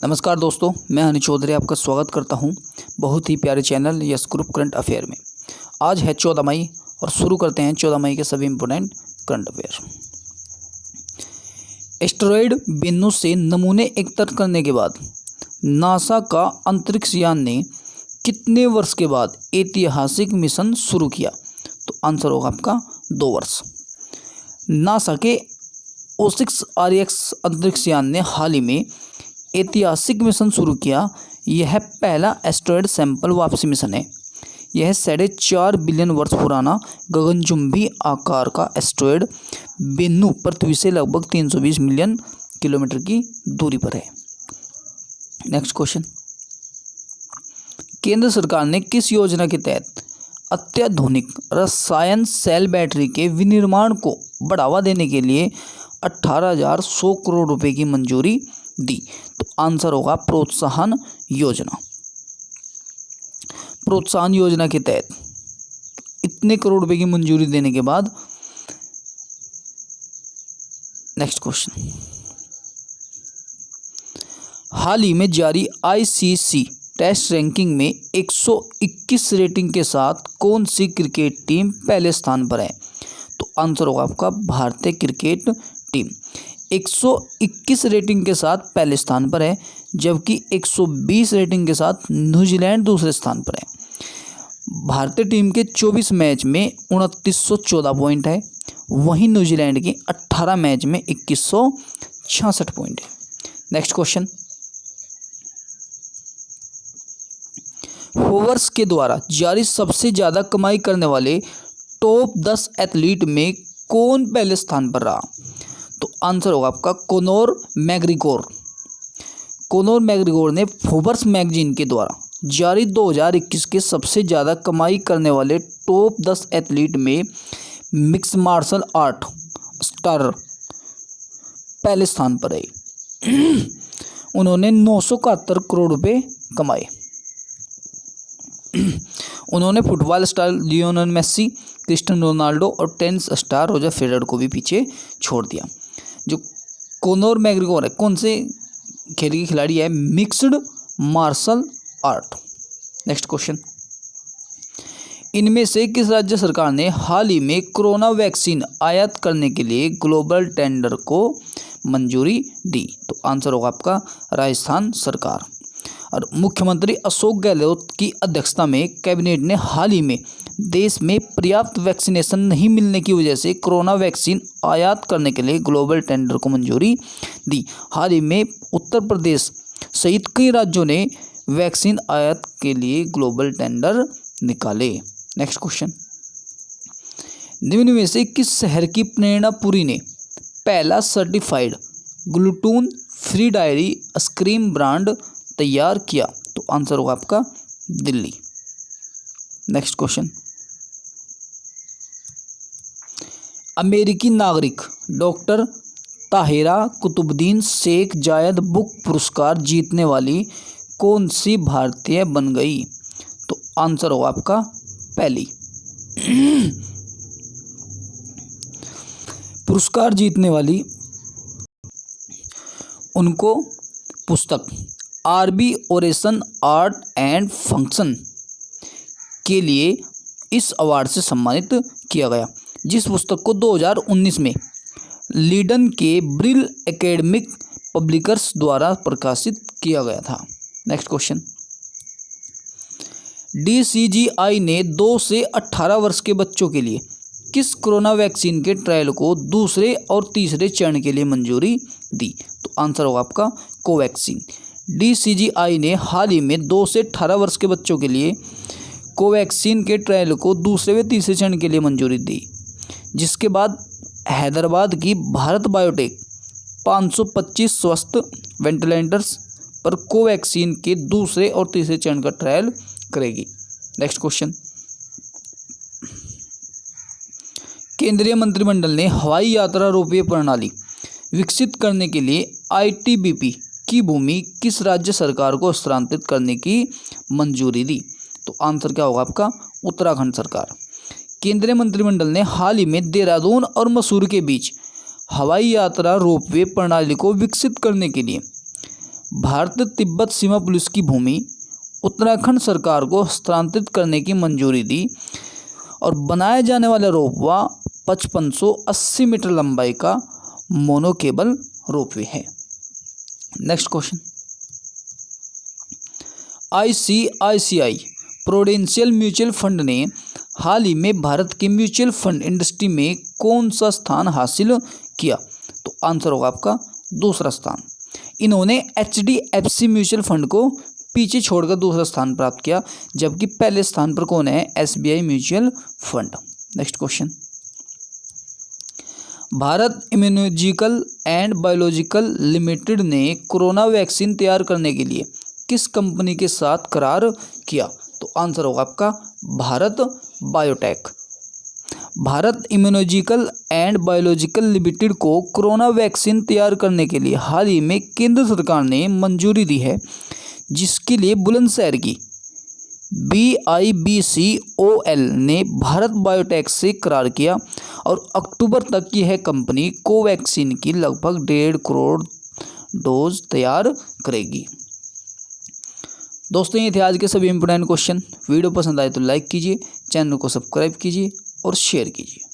नमस्कार दोस्तों, मैं हनी चौधरी आपका स्वागत करता हूं बहुत ही प्यारे channel yes group current affair में। आज है 14 मई और शुरू करते हैं 14 मई के सभी important current affair. Asteroid Bennu से नमूने एकत्र करने के बाद नासा का अंतरिक्ष यान ने कितने वर्ष के बाद ऐतिहासिक मिशन शुरू किया? तो आंसर होगा आपका 2 वर्ष। नासा के O6RX अंतरिक्ष यान ने हाल ही में ऐतिहासिक मिशन शुरू किया। यह पहला एस्टेरॉयड सैंपल वापसी मिशन है। यह 4.5 बिलियन वर्ष पुराना गगनचुंबी आकार का एस्टेरॉयड बेन्नू पृथ्वी से लगभग 320 मिलियन किलोमीटर की दूरी पर है। नेक्स्ट क्वेश्चन, केंद्र सरकार ने किस योजना के तहत अत्याधुनिक रसायन सेल बैटरी के विनिर्माण को बढ़ावा देने के लिए 18,100 करोड़ रुपए की मंजूरी दी? तो आंसर होगा प्रोत्साहन योजना। प्रोत्साहन योजना के तहत इतने करोड़ रुपए की मंजूरी देने के बाद नेक्स्ट क्वेश्चन, हाल ही में जारी ICC टेस्ट रैंकिंग में 121 रेटिंग के साथ कौन सी क्रिकेट टीम पहले स्थान पर है? तो आंसर होगा आपका भारतीय क्रिकेट टीम 121 रेटिंग के साथ पहले स्थान पर है, जबकि 120 रेटिंग के साथ न्यूजीलैंड दूसरे स्थान पर है। भारतीय टीम के 24 मैच में 2914 पॉइंट है, वहीं न्यूजीलैंड के 18 मैच में 2166 पॉइंट है। नेक्स्ट क्वेश्चन, फोर्ब्स के द्वारा जारी सबसे ज़्यादा कमाई करने वाले टॉप 10 एथलीट में कौन पहले स्थान पर रहा? तो आंसर होगा आपका कोनोर मैग्रिगोर। कोनोर मैग्रिगोर ने फोर्ब्स मैगजीन के द्वारा जारी 2021 के सबसे ज़्यादा कमाई करने वाले टॉप 10 एथलीट में मिक्स मार्शल आर्ट स्टार पहले स्थान पर है। उन्होंने 971 करोड़ रुपए कमाए। उन्होंने football star Lionel Messi, Cristiano Ronaldo और टेनिस स्टार रोजर फेडरर को भी पीछे छोड़ दिया। जो कोनोर मैग्रिगोर है, कौन से खेल की खिलाड़ी है? Mixed martial art. Next question, इनमें से किस राज्य सरकार ने हाल ही में कोरोना वैक्सीन आयात करने के लिए ग्लोबल टेंडर को मंजूरी दी? तो आंसर होगा आपका राजस्थान सरकार। और मुख्यमंत्री अशोक गहलोत की अध्यक्षता में कैबिनेट ने हाल ही में देश में पर्याप्त वैक्सीनेशन नहीं मिलने की वजह से कोरोना वैक्सीन आयात करने के लिए ग्लोबल टेंडर को मंजूरी दी। हाल ही में उत्तर प्रदेश सहित कई राज्यों ने वैक्सीन आयात के लिए ग्लोबल टेंडर निकाले। नेक्स्ट क्वेश्चन, निम्न में से किस शहर की प्रेरणा पुरी ने पहला certified gluten free diary ice cream brand तैयार किया? तो आंसर होगा आपका दिल्ली। नेक्स्ट क्वेश्चन, अमेरिकी नागरिक डॉक्टर ताहिरा कुतुबुद्दीन शेख जायद बुक पुरस्कार जीतने वाली कौन सी भारतीय बन गई? तो आंसर होगा आपका पहली। पुरस्कार जीतने वाली उनको पुस्तक RB oration art and function के लिए इस अवार्ड से सम्मानित किया गया, जिस पुस्तक को 2019 में लीडन के ब्रिल एकेडमिक पब्लिकर्स द्वारा प्रकाशित किया गया था। नेक्स्ट क्वेश्चन, DCGI ने 2 से 18 वर्ष के बच्चों के लिए किस कोरोना वैक्सीन के ट्रायल को दूसरे और तीसरे चरण के लिए मंजूरी दी? तो आंसर होगा आपका कोवैक्सीन। DCGI ने हाल ही में 2 से 18 वर्ष के बच्चों के लिए कोवैक्सीन के ट्रायल को दूसरे व तीसरे चरण के लिए मंजूरी दी, जिसके बाद हैदराबाद की भारत बायोटेक 525 स्वस्थ वेंटिलेटर्स पर कोवैक्सीन के दूसरे और तीसरे चरण का ट्रायल करेगी। नेक्स्ट क्वेश्चन, केंद्रीय मंत्रिमंडल ने हवाई यात्रा रोपवे प्रणाली विकसित करने के लिए ITBP की भूमि किस राज्य सरकार को हस्तांतरित करने की मंजूरी दी? तो आंसर क्या होगा आपका उत्तराखंड सरकार। केंद्रीय मंत्रिमंडल ने हाल ही में देहरादून और मसूरी के बीच हवाई यात्रा रोपवे प्रणाली को विकसित करने के लिए भारत तिब्बत सीमा पुलिस की भूमि उत्तराखंड सरकार को हस्तांतरित करने की मंजूरी दी और बनाए जाने वाला रोपवा 5580 मीटर लंबाई का मोनो केबल रोपवे है। Next question, ICICI prudential mutual fund ने हाल ही में भारत की म्यूचुअल फंड इंडस्ट्री में कौन सा स्थान हासिल किया? तो आंसर होगा आपका दूसरा स्थान। इन्होंने HDFC म्यूचुअल फंड को पीछे छोड़कर दूसरा स्थान प्राप्त किया, जबकि पहले स्थान पर कौन है? SBI mutual fund. Next question, Bharat immunological and biological limited ने कोरोना वैक्सीन तैयार करने के लिए किस कंपनी के साथ करार किया? तो आंसर होगा आपका Bharat biotech. Bharat immunological and biological limited को कोरोना वैक्सीन तैयार करने के लिए हाल ही में केंद्र सरकार ने मंजूरी दी है, जिसके लिए बुलंदशहर की BIBCOL ने भारत बायोटेक से करार किया और अक्टूबर तक यह कंपनी कोवैक्सीन की लगभग 1.5 करोड़ डोज तैयार करेगी। दोस्तों, ये थे आज के सभी इंपोर्टेंट क्वेश्चन। वीडियो पसंद आए तो लाइक कीजिए, चैनल को सब्सक्राइब कीजिए और शेयर कीजिए।